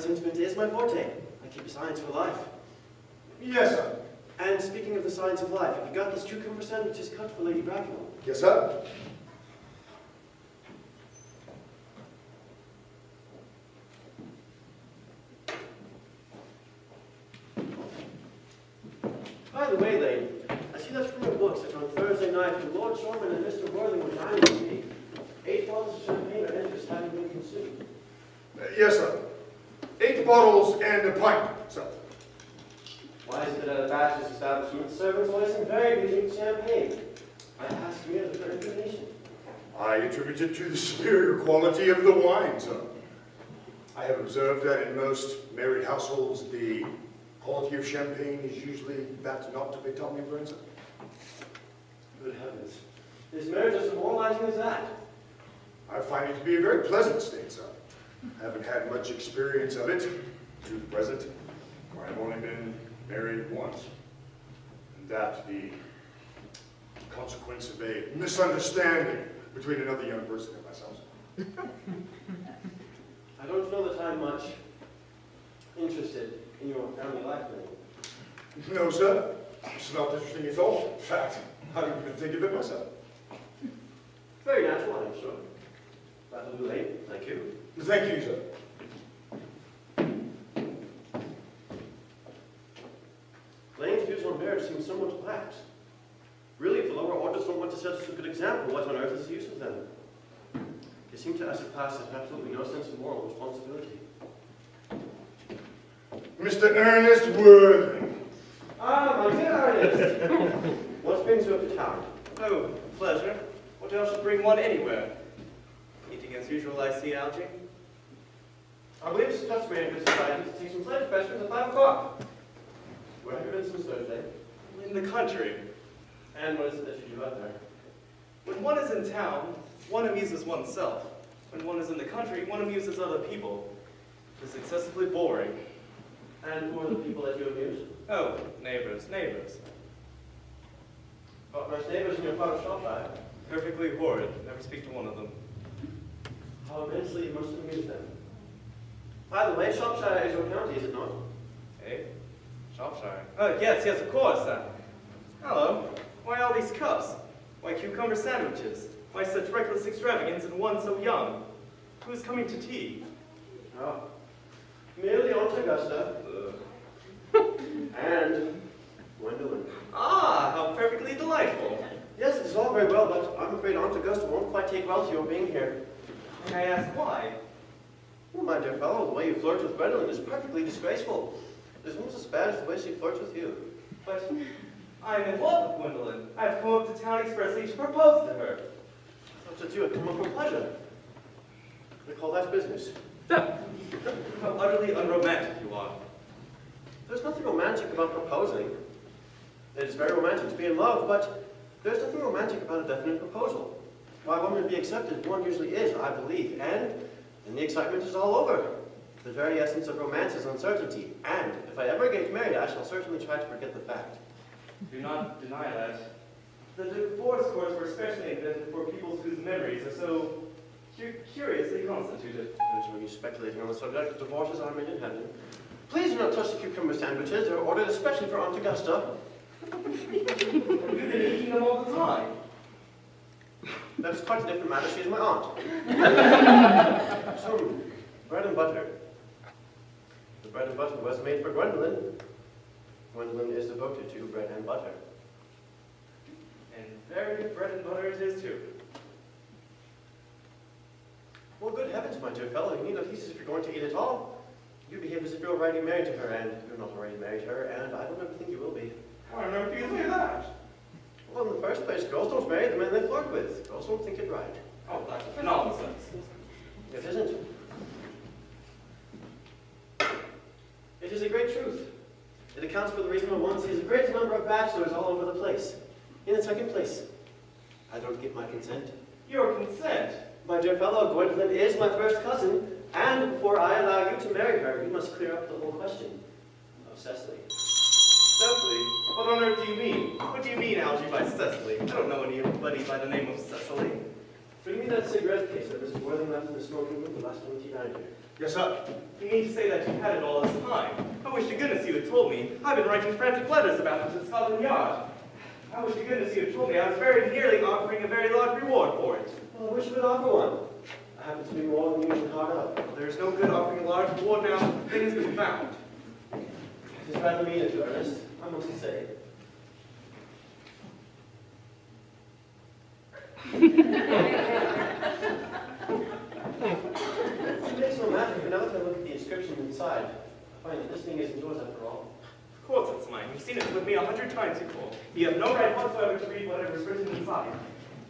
Sentiment is my forte. I keep a science for life. Yes, sir. And speaking of the science of life, have you got this cucumber sandwiches cut for Lady Bracknell? Yes, sir. By the way, Lane, I see that from your books that on Thursday night, when Lord Shorman and Mr. Worthing were dining with me, 8 bottles of champagne or interest having been consumed. Yes, sir. 8 bottles and a pint, sir. Why is it at a bachelor's establishment, servants always some very unique champagne? I ask merely for information. I attribute it to the superior quality of the wine, sir. I have observed that in most married households, the quality of champagne is usually that not to be Tommy Burns, sir. Good heavens. Is marriage as demoralizing as that? I find it to be a very pleasant state, sir. I haven't had much experience of it to the present. I've only been married once. And that the consequence of a misunderstanding between another young person and myself. I don't know that I'm much interested in your family life, Lane. No, sir. It's not interesting at all. In fact, I don't even think of it myself. Very natural, I'm sure. That'll do, Lane. Thank you. Thank you, sir. Lane's views on marriage seem somewhat lax. Really, if the lower orders don't want to set us a good example, what on earth is the use of them? They seem to, as a class, have absolutely no sense of moral responsibility. Mr. Earnest Worthing. Ah, my dear Earnest. What brings you up to town? Oh, pleasure. What else should bring one anywhere? Eating as usual, I see, Algy. I believe it's customary in good society to take some slight refreshments at 5 o'clock. Where have you been since Thursday? In the country. And what is it that you do out there? When one is in town, one amuses oneself. When one is in the country, one amuses other people. It's excessively boring. And who are the people that you amuse? Oh, neighbors, neighbors. But my neighbors in your father's shop, Perfectly horrid. Never speak to one of them. How immensely you must amuse them. By the way, Shropshire is your county, is it not? Eh? Shropshire? Oh, yes, of course. Hello. Why all these cups? Why cucumber sandwiches? Why such reckless extravagance in one so young? Who's coming to tea? Oh. Merely Aunt Augusta. And Gwendolyn. Ah, how perfectly delightful. Yes, it is all very well, but I'm afraid Aunt Augusta won't quite take well to your being here. May I ask why? Well, my dear fellow, the way you flirt with Gwendolyn is perfectly disgraceful. It is almost as bad as the way she flirts with you. But I'm in love with Gwendolyn. I've come up to town expressly to propose to her. I thought that you had come up from pleasure. They call that business. How utterly unromantic you are. There's nothing romantic about proposing. It is very romantic to be in love, but there's nothing romantic about a definite proposal. Why one would be accepted, one usually is, I believe, and then the excitement is all over. The very essence of romance is uncertainty, and if I ever get married, I shall certainly try to forget the fact. Do not deny that. The divorce courts were especially invented for people whose memories are so curiously constituted. There's no use speculating on the subject. Divorces are made in heaven. Please do not touch the cucumber sandwiches. They're ordered especially for Aunt Augusta. You've been eating them all the time. That is quite a different matter. She is my aunt. Some bread and butter. The bread and butter was made for Gwendolyn. Gwendolyn is devoted to bread and butter. And very bread and butter it is, too. Well, good heavens, my dear fellow, you need at least, if you're going to eat at all, you behave as if you're already married to her, and you're not already married to her, and I don't ever think you will be. Why on earth do you say that? Well, in the first place, girls don't marry the men they flirt with. Girls don't think it right. Oh, that's nonsense. It isn't. It is a great truth. It accounts for the reason why one sees a great number of bachelors all over the place. In the second place, I don't give my consent. Your consent? My dear fellow, Gwendolyn is my first cousin, and before I allow you to marry her, you must clear up the whole question of Cecily. Cecily? What on earth do you mean? What do you mean, Algie, by Cecily? I don't know anybody by the name of Cecily. Bring me that cigarette case that Mrs. Worthing left in the smoking room the last time she dined here. Yes, sir. You mean to say that you've had it all this time? I wish to goodness you had told me. I've been writing frantic letters about it to Scotland Yard. I wish to goodness you had told me. I was very nearly offering a very large reward for it. Well, I wish you would offer one. I happen to be more than usually hard up. There's no good offering a large reward now. The thing has been found. It is rather mean of you, Ernest, I must say. It makes no matter, for now that I look at the inscription inside, I find that this thing isn't yours after all. Of course it's mine. You've seen it with me 100 times before. You have no right whatsoever to read whatever is written inside.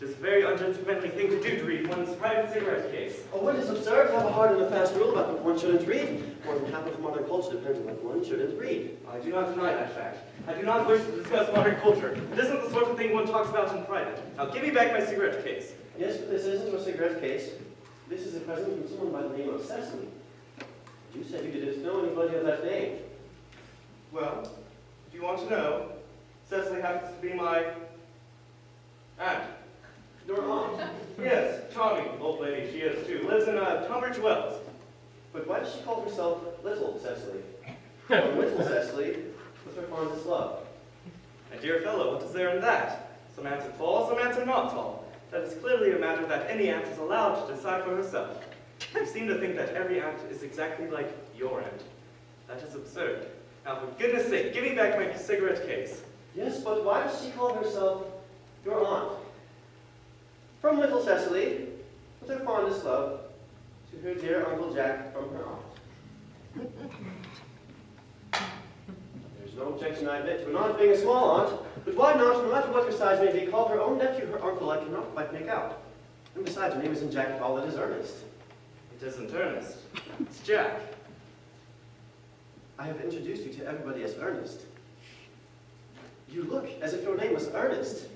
It is a very ungentlemanly thing to do to read one's private cigarette case. Oh, it is absurd to have a hard and a fast rule about what one shouldn't read. More than half of modern culture depends on what one shouldn't read. I do not deny that fact. I do not wish to discuss modern culture. It isn't the sort of thing one talks about in private. Now give me back my cigarette case. Yes, but this isn't a cigarette case. This is a present from someone by the name of Cecily. You said you didn't know anybody of that name. Well, if you want to know, Cecily happens to be my aunt. Your aunt. Yes, charming old lady she is too. Lives in Tunbridge Wells. But why does she call herself Little Cecily? Or Little Cecily, with her fondest love? My dear fellow, what is there in that? Some ants are tall, some ants are not tall. That is clearly a matter that any ant is allowed to decide for herself. You seem to think that every ant is exactly like your ant. That is absurd. Now, for goodness sake, give me back my cigarette case. Yes, but why does she call herself your aunt? From Little Cecily, with her fondest love, to her dear Uncle Jack from her aunt. There's no objection, I admit, to an aunt being a small aunt, but why not, no matter what her size may be, call her own nephew her uncle? I cannot quite make out. And besides, her name isn't Jack at all, it is Ernest. It isn't Ernest. It's Jack. I have introduced you to everybody as Ernest. You look as if your name was Ernest.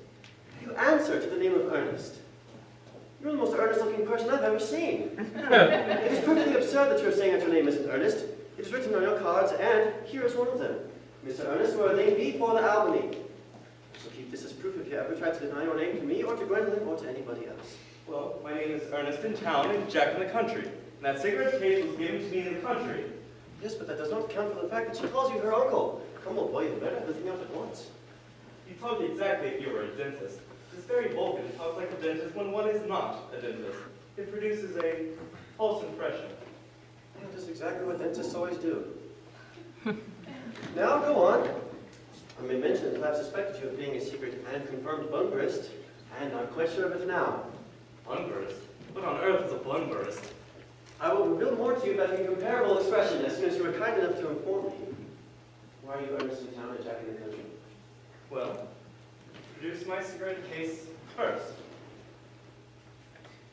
You answer to the name of Ernest. You're the most earnest-looking person I've ever seen. It is perfectly absurd that you're saying that your name isn't Ernest. It is written on your cards, and here is one of them. Mr. Earnest, Worthing, before the Albany. I shall keep this as proof if you ever try to deny your name to me, or to Gwendolyn, or to anybody else. Well, my name is Ernest in town and Jack in the country. And that cigarette case was given to me in the country. Yes, but that does not account for the fact that she calls you her uncle. Come on, boy, you better have the thing up at once. You told me exactly if you were a dentist. It's very vulgar to talk like a dentist when one is not a dentist. It produces a false impression. That is exactly what dentists always do. Now, go on. I may mention that I have suspected you of being a secret and confirmed Bunburyist, and I'm quite sure of it now. Bunburyist? What on earth is a Bunburyist? I will reveal more to you about the incomparable expression as soon as you are kind enough to inform me. Why are you Ernest in town and Jack in the country? Well, produce my cigarette case first.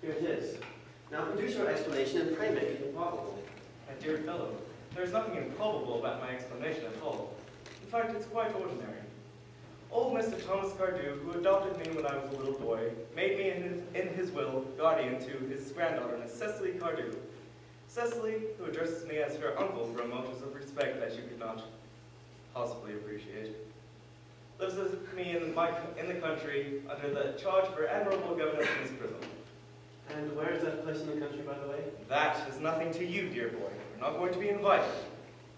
Here it is. Now produce your explanation and pray make it improbable. My dear fellow, there is nothing improbable about my explanation at all. In fact, it's quite ordinary. Old Mr. Thomas Cardew, who adopted me when I was a little boy, made me in his will guardian to his granddaughter, Miss Cecily Cardew. Cecily, who addresses me as her uncle for motives of respect that you could not possibly appreciate, lives with me in the country under the charge of her admirable governess, Miss Prism. And where is that place in the country, by the way? That is nothing to you, dear boy. You're not going to be invited.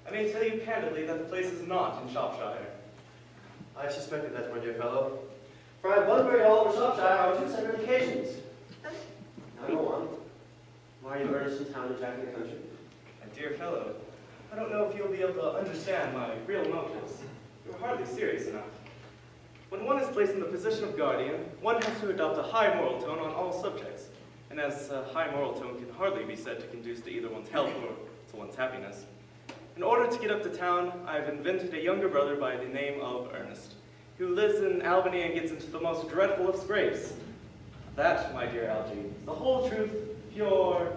I may tell you candidly that the place is not in Shropshire. I suspected that, my dear fellow. For I have Bunbury all over Shropshire on 2 separate occasions. Now go on. Why are you Ernest in town and Jack in the country? My dear fellow, I don't know if you'll be able to understand my real motives. You're hardly serious enough. When one is placed in the position of guardian, one has to adopt a high moral tone on all subjects. And as a high moral tone can hardly be said to conduce to either one's health or to one's happiness. In order to get up to town, I've invented a younger brother by the name of Earnest. who lives in Albany and gets into the most dreadful of scrapes. That, my dear Algie, is the whole truth, pure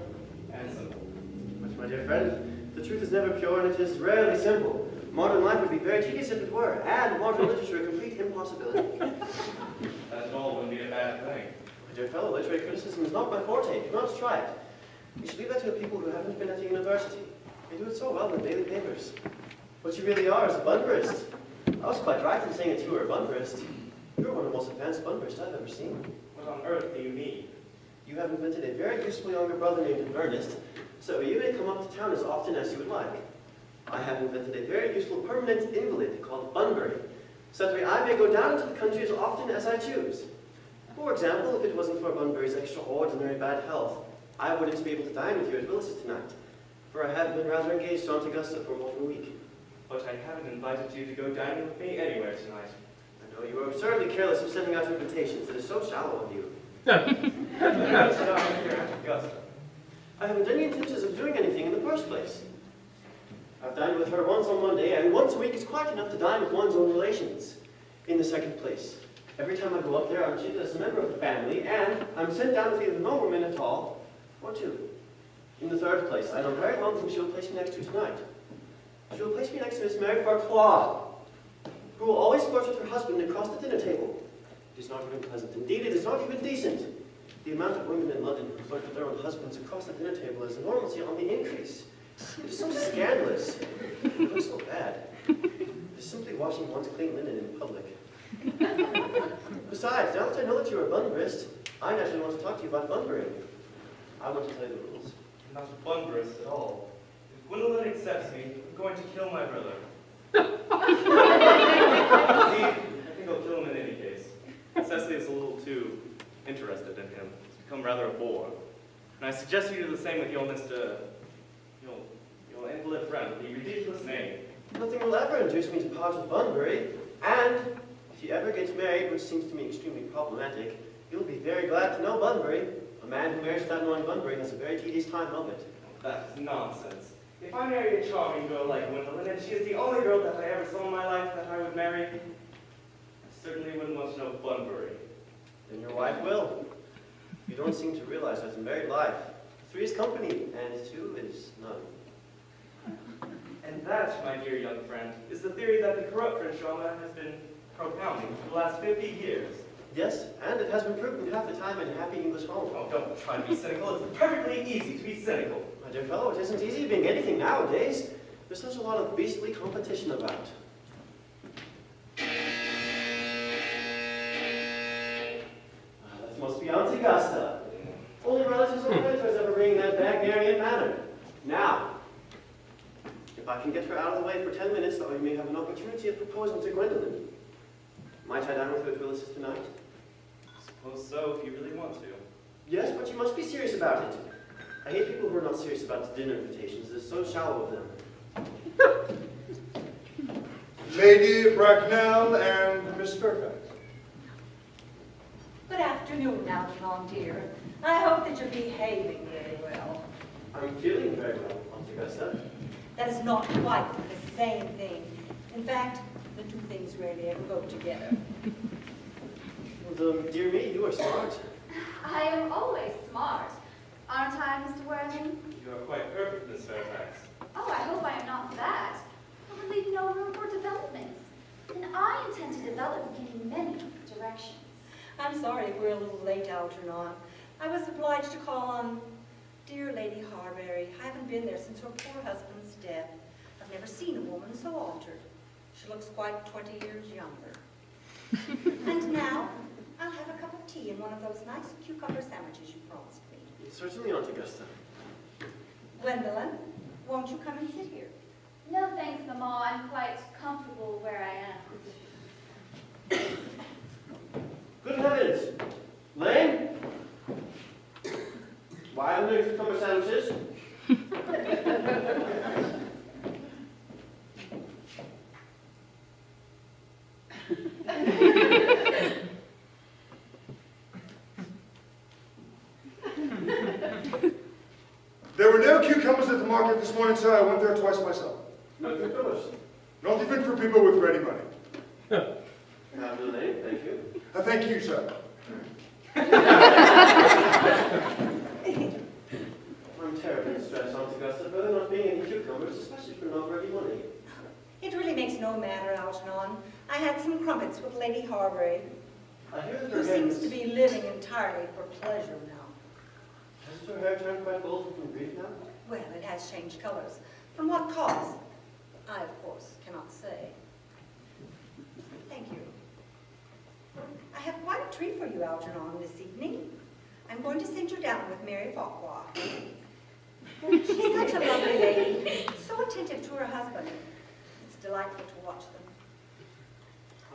and simple. But my dear friend, the truth is never pure and it is rarely simple. Modern life would be very tedious if it were, and modern literature a complete impossibility. That at all wouldn't be a bad thing. My dear fellow, literary criticism is not my forte. Do not try it. You should leave that to the people who haven't been at the university. They do it so well in the daily papers. What you really are is a Bunburyist. I was quite right in saying that you were a Bunburyist. You're one of the most advanced Bunburyists I've ever seen. What on earth do you mean? You have invented a very useful younger brother named Earnest, so you may come up to town as often as you would like. I have invented a very useful permanent invalid called Bunbury, so that way I may go down to the country as often as I choose. For example, if it wasn't for Bunbury's extraordinary bad health, I wouldn't be able to dine with you at Willis's tonight, for I have been rather engaged to Aunt Augusta for more than a week. But I haven't invited you to go dining with me anywhere tonight. I know you are absurdly careless of sending out invitations. It is so shallow of you. I haven't any intentions of doing anything in the first place. I've dined with her once on Monday, and once a week is quite enough to dine with one's own relations. In the second place, every time I go up there, I'm treated as a member of the family, and I'm sent down with either no woman at all, or two. In the third place, I know very well whom she will place me next to tonight. She will place me next to Miss Mary Farquhar, who will always flirt with her husband across the dinner table. It is not even pleasant. Indeed, it is not even decent. The amount of women in London who flirt with their own husbands across the dinner table is enormously on the increase. It is so scandalous. It looks so bad. It is simply washing one's clean linen in public. Besides, now that I know that you're a Bunburyist, I naturally want to talk to you about Bunburying. I want to tell you the rules. I'm not a Bunburyist at all. If Gwendolyn accepts me, I'm going to kill my brother. Indeed, I think I'll kill him in any case. Cecily is a little too interested in him. He's become rather a bore. And I suggest you do the same with your Mr. your invalid friend with the ridiculous name. Nothing will ever induce me to part with Bunbury, and if he ever gets married, which seems to me extremely problematic, you'll be very glad to know Bunbury. A man who marries without knowing Bunbury has a very tedious time of it. That's nonsense. If I marry a charming girl like Gwendolyn, and she is the only girl that I ever saw in my life that I would marry, I certainly wouldn't want to know Bunbury. Then your wife will. You don't seem to realize that in married life, 3 is company, and 2 is none. And that, my dear young friend, is the theory that the corrupt Shoshana has been propounding for the last 50 years. Yes, and it has been proven half the time in a happy English home. Oh, don't try to be cynical. It's perfectly easy to be cynical. My dear fellow, it isn't easy being anything nowadays. There's such a lot of beastly competition about. That must be Aunt Augusta. Only relatives or friends ever bring that Wagnerian manner. Now, if I can get her out of the way for 10 minutes, that we may have an opportunity of proposing to Gwendolyn. Might I dine with her at Willis's tonight? I suppose so, if you really want to. Yes, but you must be serious about it. I hate people who are not serious about dinner invitations. It is so shallow of them. Lady Bracknell and Miss Fairfax. Good afternoon, Algernon, dear. I hope that you're behaving very well. I'm feeling very well, Aunt Augusta. That is not quite the same thing. In fact, the two things rarely ever go together. Well, dear me, you are smart. I am always smart. Aren't I, Mr. Worthing? You are quite perfect, Miss Fairfax. Oh, I hope I am not that. I would leave no room for developments. And I intend to develop in many directions. I'm sorry if we're a little late, Algernon. I was obliged to call on dear Lady Harbury. I haven't been there since her poor husband's death. I've never seen a woman so altered. She looks quite 20 years younger. And now, I'll have a cup of tea and one of those nice cucumber sandwiches you promised me. Certainly, Aunt Augusta. Gwendolyn, won't you come and sit here? No thanks, Mamma. I'm quite comfortable where I am. Good heavens! Lane? Why are there cucumber sandwiches? There were no cucumbers at the market this morning, sir. I went there twice myself. No cucumbers. Not even for people with ready money. Have a little name, thank you. Thank you, sir. I'm terribly distressed, Aunt Augusta, for there not being any cucumbers, especially for not ready money. It really makes no matter, Algernon. I had some crumpets with Lady Harbury, I hear that who her hair seems to be living entirely for pleasure now. Hasn't her hair turned quite golden from grief now? Well, it has changed colors. From what cause? I, of course, cannot say. Thank you. I have quite a treat for you, Algernon, this evening. I'm going to send you down with Mary Farquhar. She's such a lovely lady, so attentive to her husband. It's delightful to watch them.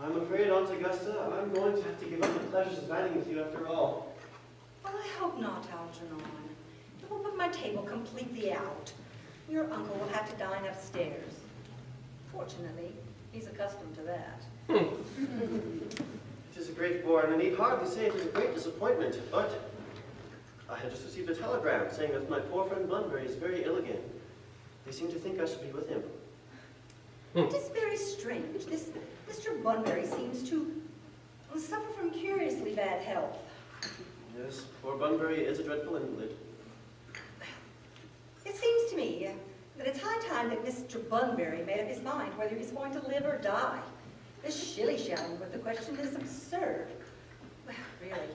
I'm afraid, Aunt Augusta, I'm going to have to give up the pleasures of dining with you after all. Well, I hope not, Algernon. It will put my table completely out. Your uncle will have to dine upstairs. Fortunately, he's accustomed to that. It is a great bore, and I need hardly say it is a great disappointment, but I had just received a telegram saying that my poor friend Bunbury is very ill again. They seem to think I should be with him. It is very strange. This Mr. Bunbury seems to suffer from curiously bad health. Yes, poor Bunbury is a dreadful invalid. It seems to me that it's high time that Mr. Bunbury made up his mind whether he's going to live or die. This shilly-shallying with the question is absurd. Well, really.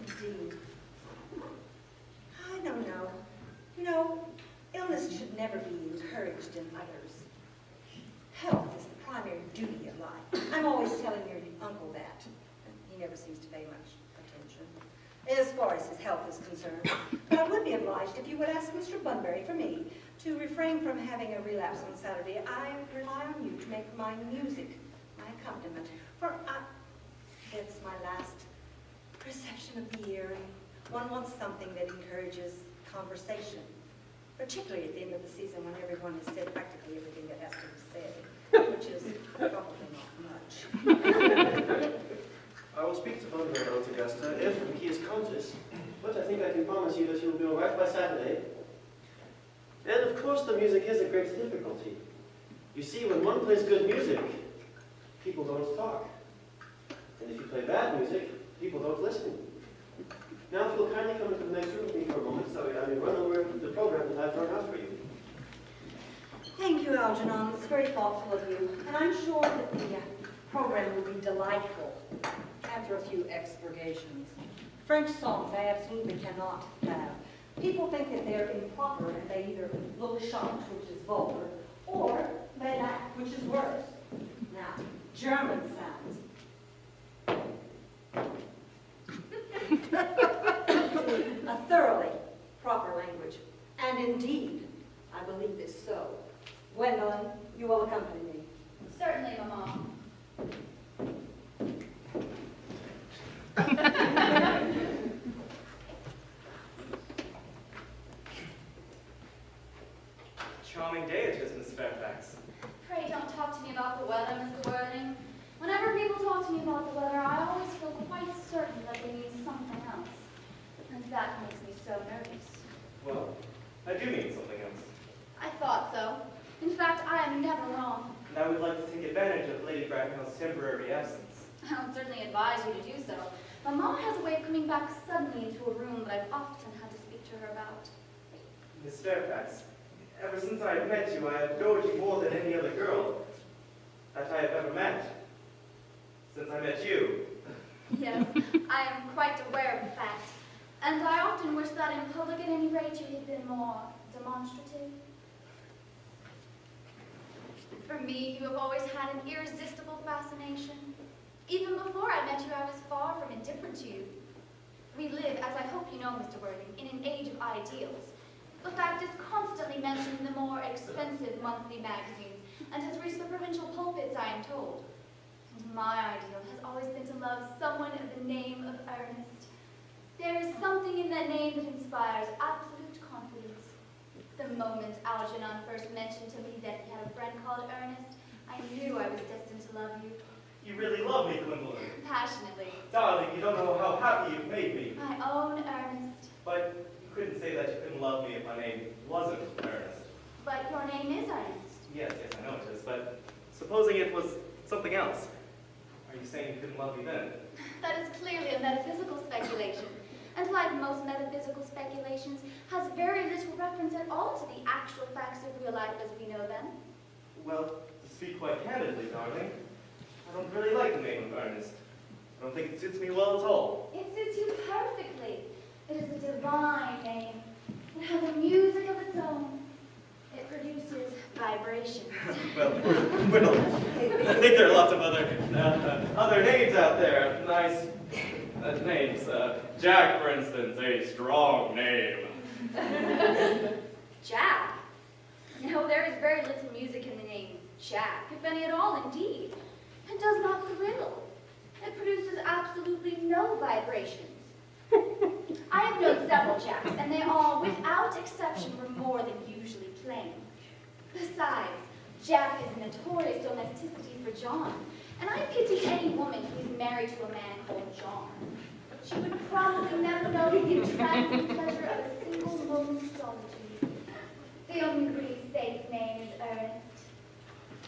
Indeed. I don't know. You know, illness should never be encouraged in others. Health is the primary duty of life. I'm always telling your uncle that. He never seems to pay much attention, as far as his health is concerned. But I would be obliged if you would ask Mr. Bunbury for me to refrain from having a relapse on Saturday. I rely on you to make my music my accompaniment. It's my last reception of the year. One wants something that encourages conversation, particularly at the end of the season when everyone has said practically everything that has to be said, which is probably not much. I will speak to Bunbury, Aunt Augusta, if he is conscious, but I think I can promise you that he will be all right by Saturday. And of course the music is a great difficulty. You see, when one plays good music, people don't talk. And if you play bad music, people don't listen. Now if you'll kindly come into the next room with me for a moment, so I may run over the program that I've drawn out for you. Thank you, Algernon. It's very thoughtful of you. And I'm sure that the program will be delightful after a few expurgations. French songs I absolutely cannot have. People think that they're improper and they either look shocked, which is vulgar, or they laugh, which is worse. Now, German sounds. A thoroughly proper language. And indeed, I believe this so. Gwendolyn, you will accompany me. Certainly, Mamma. Charming day it is, Miss Fairfax. Pray don't talk to me about the weather, Mr. Worthing. Whenever people talk to me about the weather, I always feel quite certain that they mean something else. And that makes me so nervous. Well, I do mean something else. I thought so. In fact, I am never wrong. And I would like to take advantage of Lady Bracknell's temporary absence. I would certainly advise you to do so. Mamma has a way of coming back suddenly into a room that I've often had to speak to her about. Miss Fairfax, ever since I have met you, I have adored you more than any other girl that I have ever met. Since I met you. Yes, I am quite aware of the fact. And I often wish that in public at any rate you had been more demonstrative. For me, you have always had an irresistible fascination. Even before I met you, I was far from indifferent to you. We live, as I hope you know, Mr. Worthing, in an age of ideals. The fact is constantly mentioned in the more expensive monthly magazines and has reached the provincial pulpits, I am told. And my ideal has always been to love someone of the name of Earnest. There is something in that name that inspires absolute confidence. The moment Algernon first mentioned to me that he had a friend called Earnest, I knew I was destined to love you. You really love me, Gwendolyn. Passionately. Darling, you don't know how happy you've made me. My own Earnest. But you couldn't say that you couldn't love me if my name wasn't Ernest. But your name is Earnest. Yes, I know it is, but supposing it was something else. Are you saying you couldn't love me then? That is clearly a metaphysical speculation, and like most metaphysical speculations, has very little reference at all to the actual facts of real life as we know them. Well, to speak quite candidly, darling, I don't really like the name of Earnest. I don't think it suits me well at all. It suits you perfectly. It is a divine name. It has a music of its own. It produces vibrations. Well, I think there are lots of other names out there. Nice names. Jack, for instance, a strong name. Jack? No, there is very little music in the name Jack, if any at all, indeed. It does not thrill. It produces absolutely no vibrations. I have known several Jacks, and they all, without exception, were more than usually plain. Besides, Jack is notorious domesticity for John, and I pity any woman who is married to a man called John. She would probably never know the entrancing pleasure of a single moment's solitude. The only really safe name is Earnest.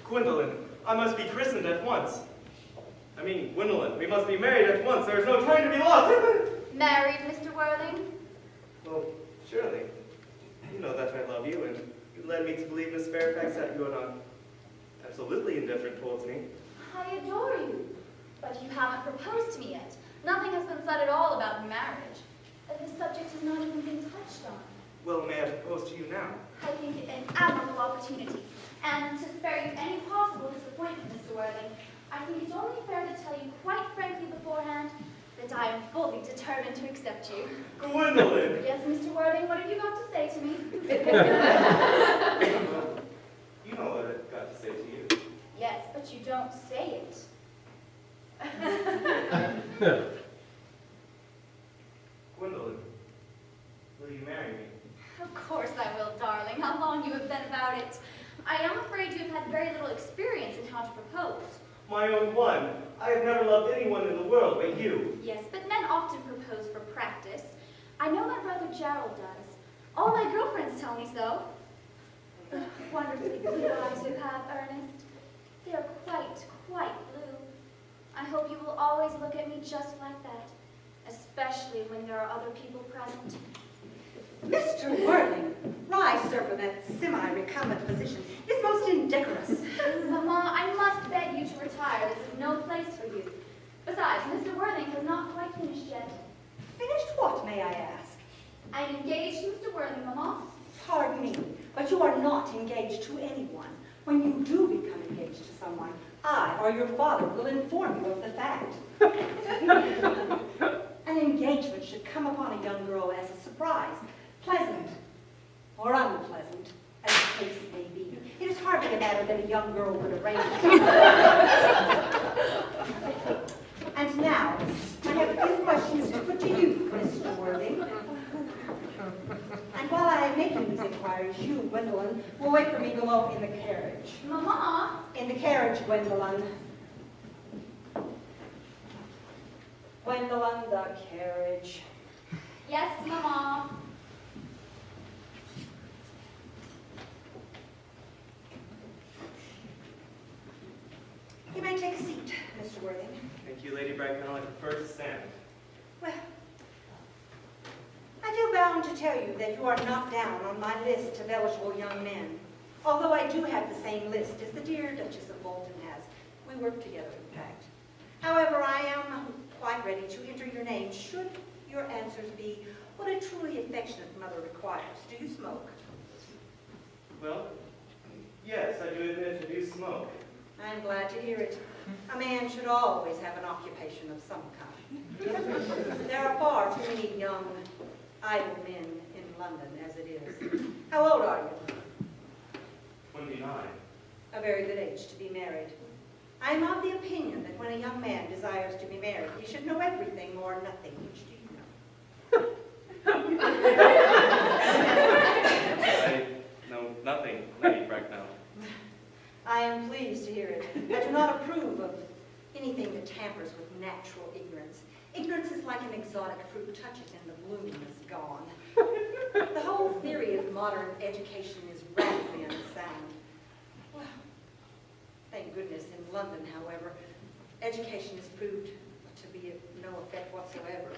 Gwendolyn, I must be christened at once. I mean, Gwendolyn, we must be married at once. There is no time to be lost. Married, Mr. Worthing? Well, surely. You know that I love you, and you led me to believe, Miss Fairfax, that you are not absolutely indifferent towards me. I adore you. But you haven't proposed to me yet. Nothing has been said at all about marriage. This subject has not even been touched on. Well, may I propose to you now? I think it an admirable opportunity. And to spare you any possible disappointment, Mr. Worthing, I think it's only fair to tell you quite frankly beforehand that I am fully determined to accept you. Gwendolyn! Yes, Mr. Worthing, what have you got to say to me? Well, you know what I've got to say to you. Yes, but you don't say it. Gwendolyn, will you marry me? Of course I will, darling. How long you have been about it. I am afraid you have had very little experience in how to propose. My own one. I have never loved anyone in the world but you. Yes, but men often propose for practice. I know my brother Gerald does. All my girlfriends tell me so. Wonderfully blue eyes you have, Ernest. They are quite blue. I hope you will always look at me just like that, especially when there are other people present. Mr. Worthing, rise, sir, from that semi-recumbent position is most indecorous. Mamma, I must beg you to retire. This is no place for you. Besides, Mr. Worthing has not quite finished yet. Finished what, may I ask? I'm engaged to Mr. Worthing, Mamma. Pardon me, but you are not engaged to anyone. When you do become engaged to someone, I or your father will inform you of the fact. An engagement should come upon a young girl as a surprise, pleasant or unpleasant, as the case may be. It is hardly a matter that a young girl would arrange. And now, I have a few questions to put to you, Mr. Worthing. And while I am making these inquiries, you, Gwendolyn, will wait for me below in the carriage. Mamma! In the carriage, Gwendolyn. Gwendolyn, the carriage. Yes, Mamma. You may take a seat, Mr. Worthing. Thank you, Lady Bracknell. I prefer to stand. Well, I feel bound to tell you that you are not down on my list of eligible young men, although I do have the same list as the dear Duchess of Bolton has. We work together, in fact. However, I am quite ready to enter your name should your answers be what a truly affectionate mother requires. Do you smoke? Well, yes, I do admit I do smoke. I'm glad to hear it. A man should always have an occupation of some kind. There are far too many young, idle men in London as it is. How old are you? 29. A very good age to be married. I am of the opinion that when a young man desires to be married, he should know everything or nothing. Which do you know? I know nothing, Lady Bracknell. I am pleased to hear it. I do not approve of anything that tampers with natural ignorance. Ignorance is like an exotic fruit. Touch it and the bloom is gone. The whole theory of modern education is radically unsound. Well, Thank goodness. In London, however, education has proved to be of no effect whatsoever.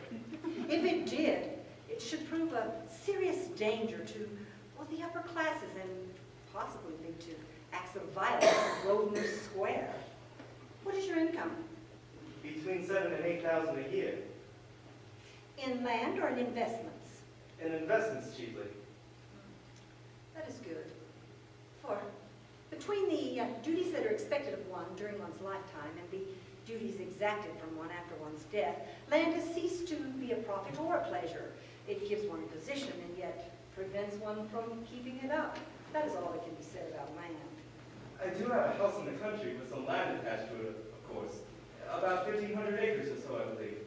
If it did, it should prove a serious danger to, well, the upper classes and possibly lead to acts of violence in Grosvenor Square. What is your income? Between 7,000 and 8,000 a year. In land or in investments? In investments, chiefly. That is good. For between the duties that are expected of one during one's lifetime and the duties exacted from one after one's death, land has ceased to be a profit or a pleasure. It gives one a position and yet prevents one from keeping it up. That is all that can be said about land. I do have a house in the country with some land attached to it, of course. About 1,500 acres or so, I believe.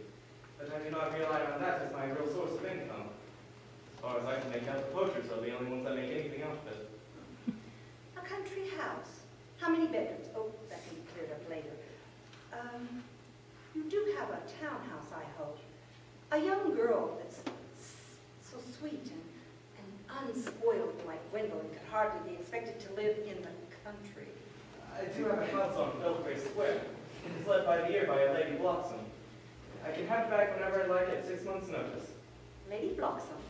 But I do not rely on that as my real source of income. As far as I can make out, the poachers are the only ones that make anything out of it. A country house. How many bedrooms? Oh, that can be cleared up later. You do have a townhouse, I hope. A young girl that's so sweet and unspoiled like Gwendolyn could hardly be expected to live in the country. I do have a house on Belgrave Square. It is led by the year by a Lady Bloxham. I can have it back whenever I like at 6 months' notice. Lady Bloxham.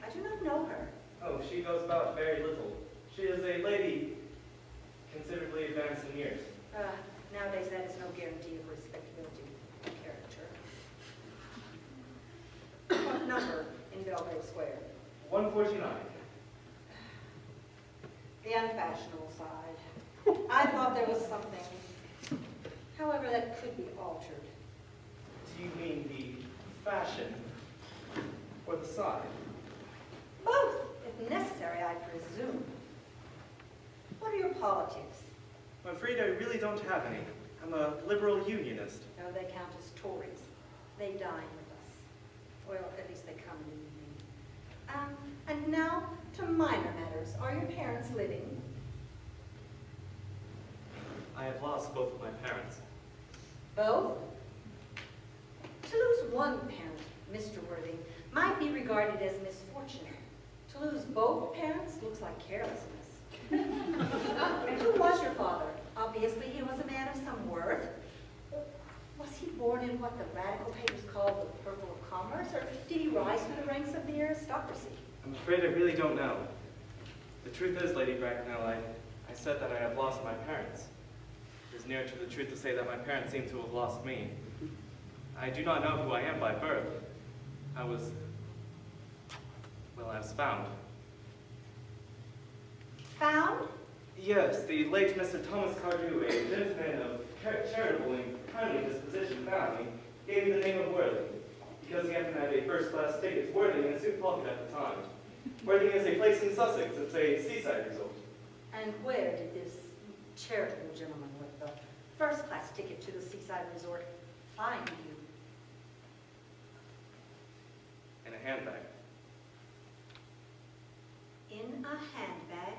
I do not know her. Oh, she goes about very little. She is a lady considerably advanced in years. Nowadays, that is no guarantee of respectability of character. What number in Belgrave Square? 149. The unfashionable side. I thought there was something, however, that could be altered. Do you mean the fashion or the side? Both, if necessary, I presume. What are your politics? I'm afraid I really don't have any. I'm a liberal unionist. No, they count as Tories. They dine with us. Well, at least they come in the evening. And now to minor matters. Are your parents living? I have lost both of my parents. Both? To lose one parent, Mr. Worthing, might be regarded as misfortune. To lose both parents looks like carelessness. Who was your father? Obviously, he was a man of some worth. Was he born in what the radical papers call the purple of commerce, or did he rise through the ranks of the aristocracy? I'm afraid I really don't know. The truth is, Lady Bracknell, I said that I have lost my parents. It is nearer to the truth to say that my parents seem to have lost me. I do not know who I am by birth. I was found. Found? Yes, the late Mr. Thomas Cardew, a gentleman of charitable and kindly disposition, found me, gave me the name of Worthing, because he happened to have a first-class ticket to Worthing in a suit pocket at the time. Worthing is a place in Sussex. It's a seaside resort. And where did this charitable gentleman with the first-class ticket to the seaside resort find you? In a handbag. In a handbag?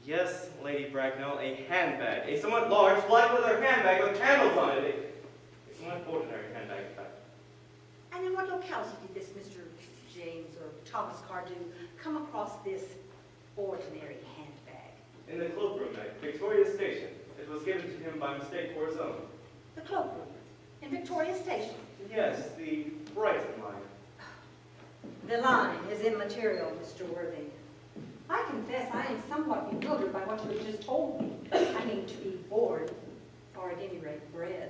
Yes, Lady Bracknell, a handbag. A somewhat large, black leather handbag with candles on it. A somewhat ordinary handbag, in fact. And in what locality did this Mr. James or Thomas Cardew come across this ordinary handbag? In the cloakroom at Victoria Station. It was given to him by mistake for his own. The cloakroom in Victoria Station. Yes, the Brighton line. The line is immaterial, Mr. Worthing. I confess I am somewhat bewildered by what you have just told me. I mean, to be born, or at any rate bred,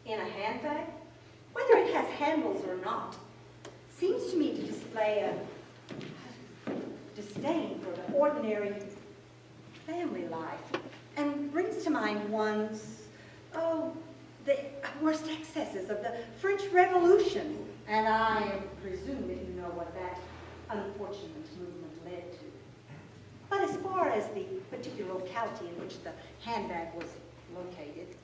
in a handbag, whether it has handles or not, seems to me to display a disdain for the ordinary family life, and brings to mind one's, the worst excesses of the French Revolution. And I presume that you know what that unfortunate movement led to. But as far as the particular locality in which the handbag was located,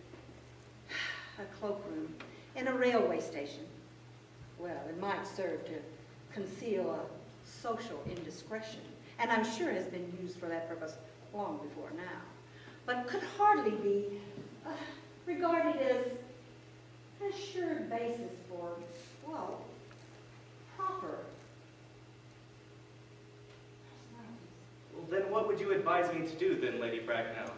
a cloakroom in a railway station, well, it might serve to conceal a social indiscretion, and I'm sure has been used for that purpose long before now, but could hardly be regarded as an assured basis for, well, proper. Well, then what would you advise me to do then, Lady Bracknell?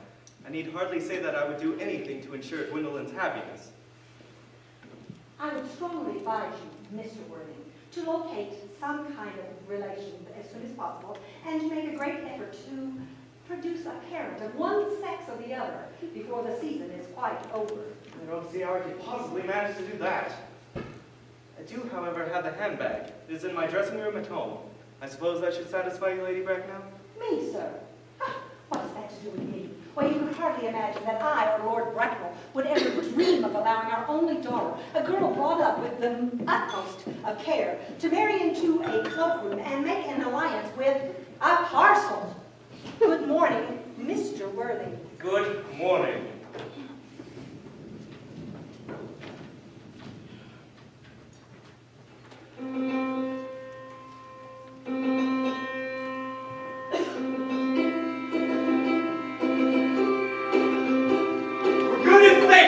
I need hardly say that I would do anything to ensure Gwendolyn's happiness. I would strongly advise you, Mr. Worthing, to locate some kind of relation as soon as possible and to make a great effort to produce a parent of one sex or the other before the season is quite over. I don't see how I could possibly manage to do that. I do, however, have the handbag. It is in my dressing room at home. I suppose that should satisfy you, Lady Bracknell? Me, sir? Ah, what has that to do with me? Why, you could hardly imagine that I or Lord Bracknell would ever dream of allowing our only daughter, a girl brought up with the utmost of care, to marry into a cloakroom and make an alliance with a parcel. Good morning, Mr. Worthing. Good morning.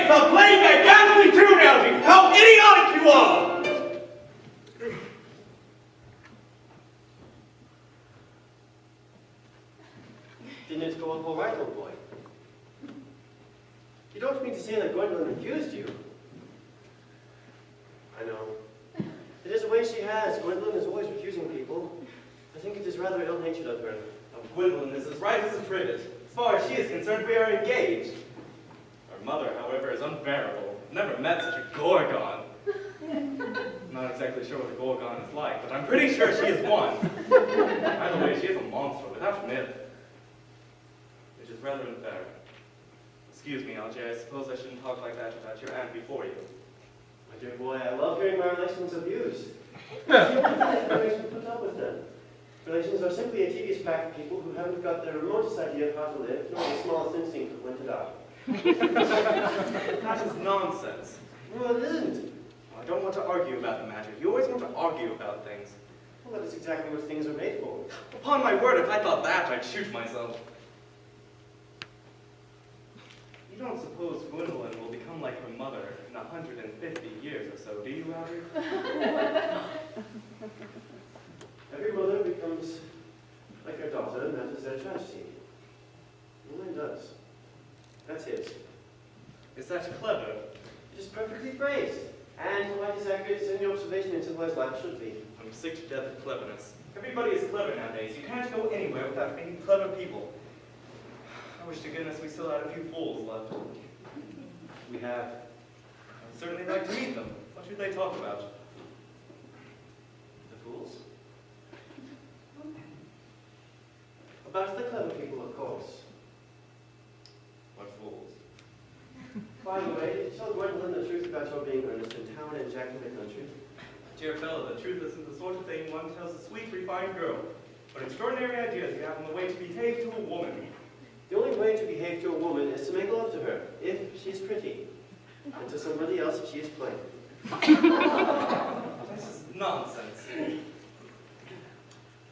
Stop playing that ghastly tune, Algie! How idiotic you are! Didn't it go all right, old boy? You don't mean to say that Gwendolyn refused you? I know. It is a way she has. Gwendolyn is always refusing people. I think it is rather ill-natured of her. Oh, Gwendolyn is as right as a trivet. As far as she is concerned, we are engaged. Our mother, however, is unbearable. Never met such a gorgon. I'm not exactly sure what a gorgon is like, but I'm pretty sure she is one. Either way, she is a monster without myth. Which is rather unfair. Excuse me, Algie, I suppose I shouldn't talk like that about your aunt before you. My dear boy, I love hearing my relations abused. It's the only thing that makes me put up with them. Relations are simply a tedious pack of people who haven't got the remotest idea of how to live, nor the smallest instinct of when to die. That is nonsense. Well, it isn't. I don't want to argue about the matter. You always want to argue about things. Well, that is exactly what things are made for. Upon my word, if I thought that, I'd shoot myself. You don't suppose Gwendolyn will become like her mother in 150 years or so, do you, Algie? Every mother becomes like her daughter, and that is their tragedy. Gwendolyn does. That's his. Is that clever? It is perfectly phrased, and quite as accurate as any observation in civilized life should be. I'm sick to death of cleverness. Everybody is clever nowadays. You can't go anywhere without meeting clever people. I wish to goodness we still had a few fools left. We have. I'd certainly like to meet them. What should they talk about? The fools? About the clever people, of course. What fools? By the way, tell Gwendolyn the truth about your being Earnest in town and Jack in the country. Dear fellow, the truth isn't the sort of thing one tells a sweet, refined girl. But extraordinary ideas you have on the way to behave to a woman. The only way to behave to a woman is to make love to her, if she's pretty, and to somebody else if she is plain. This is nonsense.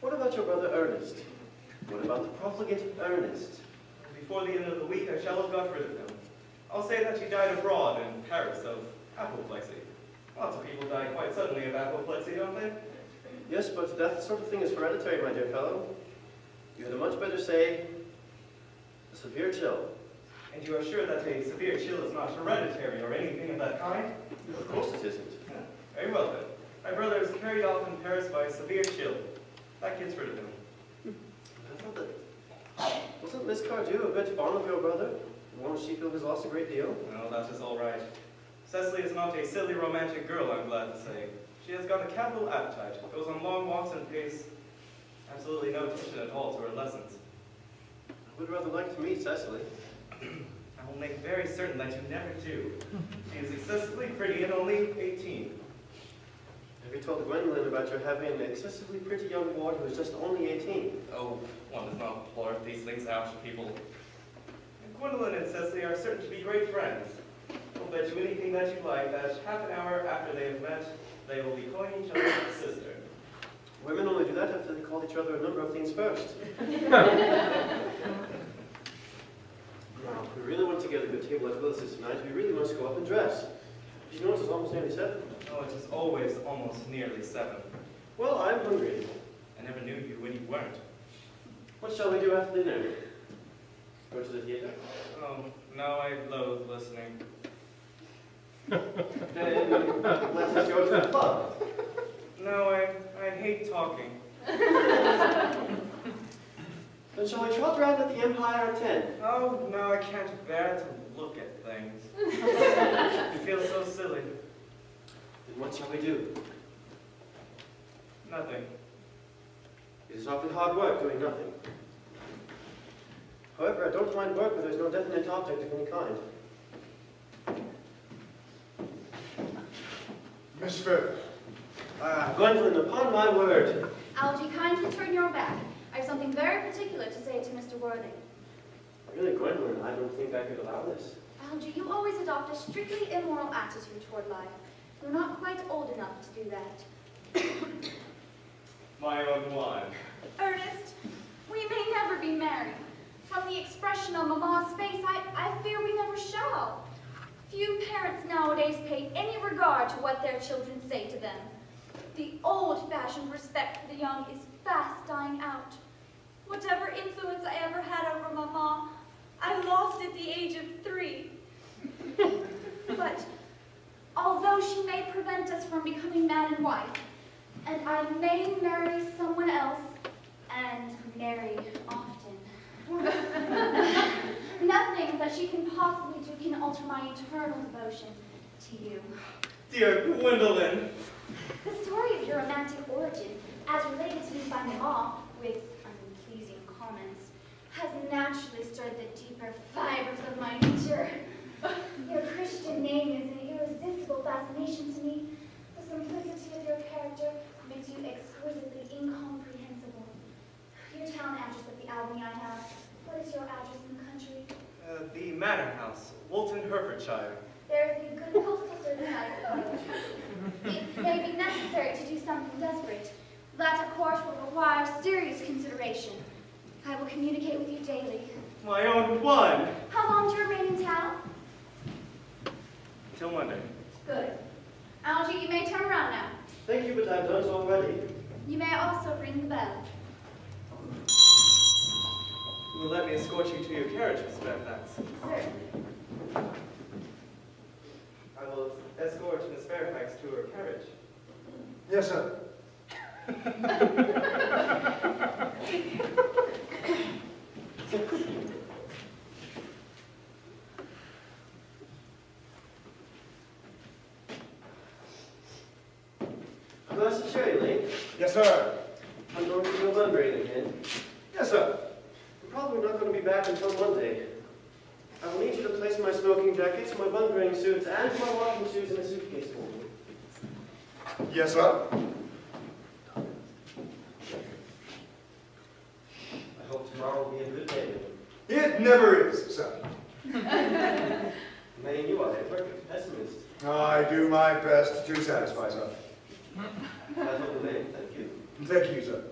What about your brother Earnest? What about the profligate Earnest? Before the end of the week, I shall have got rid of him. I'll say that he died abroad in Paris of apoplexy. Lots of people die quite suddenly of apoplexy, don't they? Yes, but that sort of thing is hereditary, my dear fellow. You had much better say a severe chill. And you are sure that a severe chill is not hereditary or anything of that kind? Of course it isn't. Yeah, very well then. My brother is carried off in Paris by a severe chill. That gets rid of him. I thought that... Wasn't Miss Cardew a bit fond of your brother? Won't she feel he's lost a great deal? No, that is all right. Cecily is not a silly romantic girl, I'm glad to say. She has got a capital appetite, goes on long walks and pays absolutely no attention at all to her lessons. I would rather like to meet Cecily. I will make very certain that you never do. She is excessively pretty and only 18. Have you told Gwendolyn about your having an excessively pretty young ward who is just only 18? Oh, one does not blurt these things out to people. And Gwendolyn and Cecily are certain to be great friends. I'll bet you anything that you like that half an hour after they have met, they will be calling each other a sister. Women only do that after they call each other a number of things first. Now, if we really want to get a good table at Willis's tonight, we really must go up and dress. Did you know it's almost nearly 7? Oh, it is always almost nearly 7. Well, I'm hungry. I never knew you when you weren't. What shall we do after dinner? Go to the theater? Oh, no, I loathe listening. Then let's just go to the club. No, I hate talking. Then shall I trot around at the Empire at 10? Oh, no, I can't bear to look at things. It feels so silly. Then what shall we do? Nothing. It is often hard work doing nothing. However, I don't mind work where there's no definite object of any kind. Miss Fairfax. Gwendolyn, upon my word. Algy, kindly turn your back. I have something very particular to say to Mr. Worthing. Really, Gwendolyn, I don't think I could allow this. Algy, you always adopt a strictly immoral attitude toward life. You're not quite old enough to do that. My own one. Ernest, we may never be married. From the expression on Mamma's face, I fear we never shall. Few parents nowadays pay any regard to what their children say to them. The old-fashioned respect for the young is fast dying out. Whatever influence I ever had over Mamma, I lost at the age of 3. But although she may prevent us from becoming man and wife, and I may marry someone else, and marry often, nothing that she can possibly do can alter my eternal devotion to you. Dear Gwendolyn. The story of your romantic origin, as related to me by Mamma, with unpleasing comments, has naturally stirred the deeper fibers of my nature. Your Christian name is an irresistible fascination to me. The simplicity of your character makes you exquisitely incomprehensible. Your town address of the Albany I have. What is your address in the country? The Manor House, Woolton, Herefordshire. There is a good postal service, I suppose. It may be necessary to do something desperate. That, of course, will require serious consideration. I will communicate with you daily. My own one. How long do you remain in town? Till Monday. Good. Algy, you may turn around now. Thank you, but I've done so already. You may also ring the bell. You will let me escort you to your carriage, Miss Fairfax. Certainly. I will escort Miss Fairfax to her carriage. Yes, sir. A glass of sherry, Lane. Yes, sir. I'm going to go Bunbury again. Yes, sir. I'm probably not going to be back until Monday. I will need you to place my smoking jackets, my Bunburying suits, and my walking shoes in a suitcase for me. Yes, sir. I hope tomorrow will be a good day. It never is, sir. Lane, you are a perfect pessimist. I do my best to satisfy, sir. That's all the name. Thank you. Thank you, sir.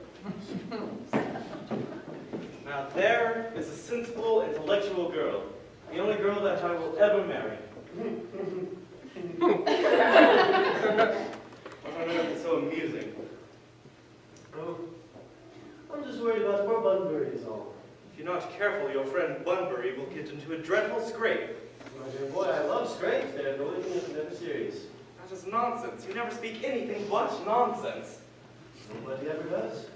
Now there is a sensible, intellectual girl. The only girl that I will ever marry. What on earth is so amusing? Oh, I'm just worried about poor Bunbury is all. If you're not careful, your friend Bunbury will get into a dreadful scrape. My dear boy, I love scrapes. They're the only thing that's never serious. That is nonsense. You never speak anything but nonsense. Nobody ever does.